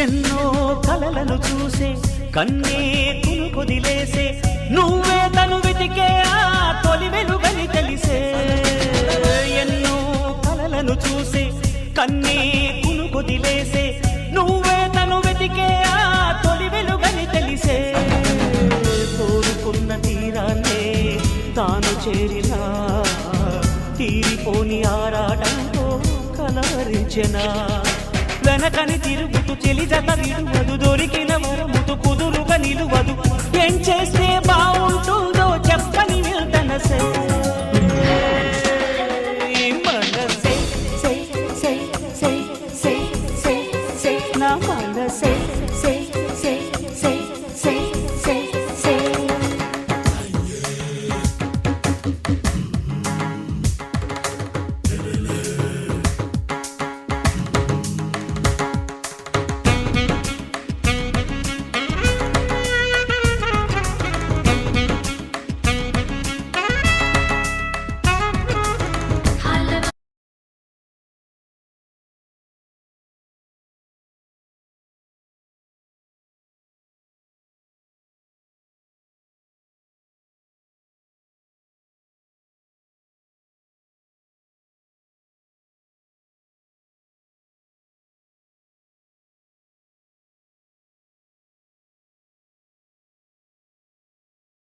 ఎన్నో కలలను చూసే కన్నే కునుకొదిలేసే నువ్వే తను వెతికే ఆ తొలి వెలుగని తెలిసే ఎన్నో కలలను చూసే కన్నే కునుకొదిలేసే నువ్వే తను వెతికే ఆ తొలి వెలుగని తెలిసే కోరుకున్న తీరాన్నే తాను చేరినా తీరిపోని ఆరాటంతో కలవరించెనా వెనకని తిరుగుతూ చెలి జత విడువదు దొరికిన వరముతు కుదురుగా నిలువదు ఏం చేస్తే బాగుంటుందో చెప్పని వెళ్తనసే